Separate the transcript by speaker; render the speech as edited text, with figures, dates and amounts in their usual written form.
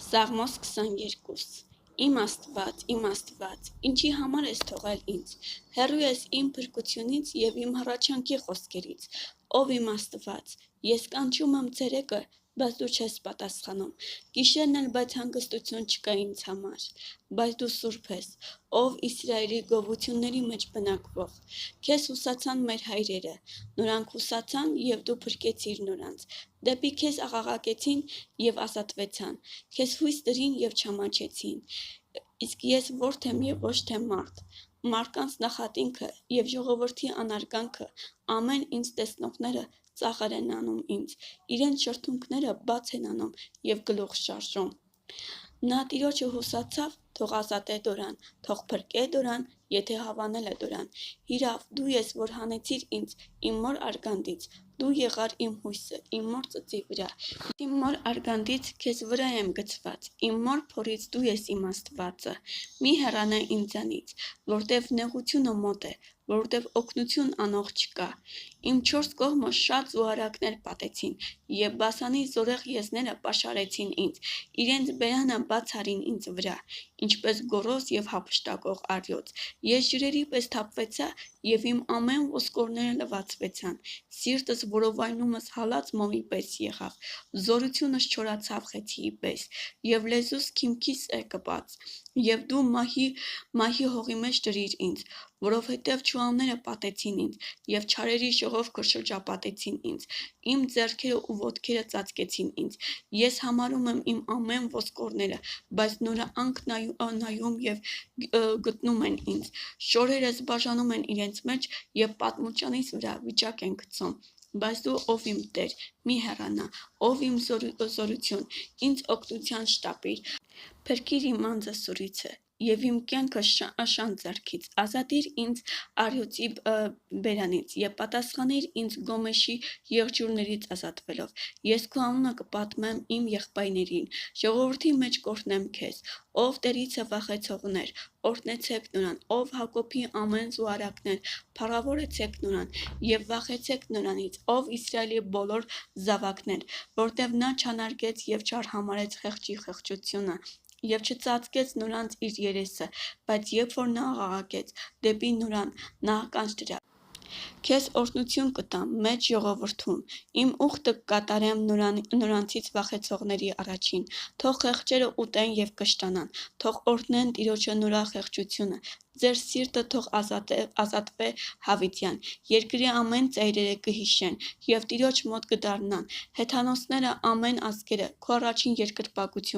Speaker 1: Սաղմոս 22 Իմ Աստված, ինչի համար ես թողել ինձ, հեռու ես իմ փրկությունից և իմ հռաչանքի խոսքերից, ով իմ Աստված, ես կանչում եմ ցերեկը, բայց դու չես պատասխանում, գիշերն էլ, բայց հանգստություն չկա ինձ համար, բայց դու սուրբ ես, ով Իսրայելի գովությունների մեջ բնակվող, քեզ հուսացան մեր հայրերը, նորանք հուսացան և դու փրկեցիր նորանց, դեպի քեզ աղաղակեցին և ազատվեցան, քեզ հույս դրին և չամաչեցին, իսկ ես որդի եմ և ոչ թե մարդ, մարդկանց նախատինքը և ժողովրդի անարգանքը, ամեն ինձ տեսնողները ծաղր են անում ինձ, իրենց շրթունքները բաց են անում և գլուխ շարժում, նա Տիրոջը հուսացավ, թող ազատե Դորան, թող փրկե Դորան, եթե հավանել է Դորան, հիրավ, դու ես, որ հանեցիր ինձ իմ մոր արգանդից, դու եղար իմ հույսը, իմ մոր ծծի վրա, իմ մոր արգանդից քեզ վրա եմ գցված, իմ մոր փորից դու ես իմ Աստվածը, մի հեռանա ինձանից, որտև նեղությունը մոտ է, որտև օգնություն անող չկա, իմ չորս կողմը շատ զուարակներ պատեցին, և Բասանի զորեղ եզները պաշարեցին ինձ, իրենց բերանը բաց արին ինձ վրա, ինչպես գոռոզ և հափշտակող առյուծ, ես ջրերի պես թափվեցա և իմ ամեն ոսկորները լվացվեցան, սիրտս որովայնումս հալած մոմի պես եղավ, զորությունս չորացավ խեցիի պես, և լեզուս քիմքիս է կպած, և դու մահի հողի մեջ դրիր ինձ, որովհետև չուանները պատեցին ինձ, և չարերի ժողովքը շրջապատեցին ինձ, իմ ձեռքերը ու ոտքերը ծածկեցին ինձ, ես համարում եմ իմ ամեն ոսկորները, բայց նորաանք նայում և գտնում են ինձ, շորերս բաժանում են իրենց մեջ և պատմուճանիս վրա վիճակ են գցում, բայց դու ով իմ Տեր, մի հեռանա, ով իմ զորություն, ինձ օգնության շտապիր, փրկիր իմ անձը սուրիցը, և իմ կյանքը շան ձեռքից, ազատիր ինձ առյուծի բերանից և պատասխանիր ինձ Գոմեշի եղջյուրներից ազատվելով, ես քո անունը կպատմեմ իմ եղբայրներին, ժողովրդի մեջ կօրհնեմ քեզ, ով Տերիցը վախեցողներ, օրհնեցեք նորան, ով Հակոբի ամեն զուարակներ, փառավորեցեք նորան և վախեցեք նորանից, ով Իսրայելի բոլոր զավակներ, որտև նա չանարգեց և չարհամարհեց խեղճի խեղճությունը, և չծածկեց նորանց իր երեսը, բայց երբ որ նա աղաղակեց դեպի նորան, նա ականջ դրավ, քեզ օրհնություն կտամ մեծ ժողովրդում, իմ ուխտը կկատարեմ նորանցից վախեցողների առաջին, թող խեղճերը ուտեն և կշտանան, թող օրհնեն Տիրոջը նորախեղճությունը, ձեր սիրտը թող ազատվե հավիտյան, երկրի ամեն ծայրերը կհիշեն և Տիրոջ մոտ կդառնան, հեթանոսները ամեն ազգերը, քո առաջին երկրպագությունը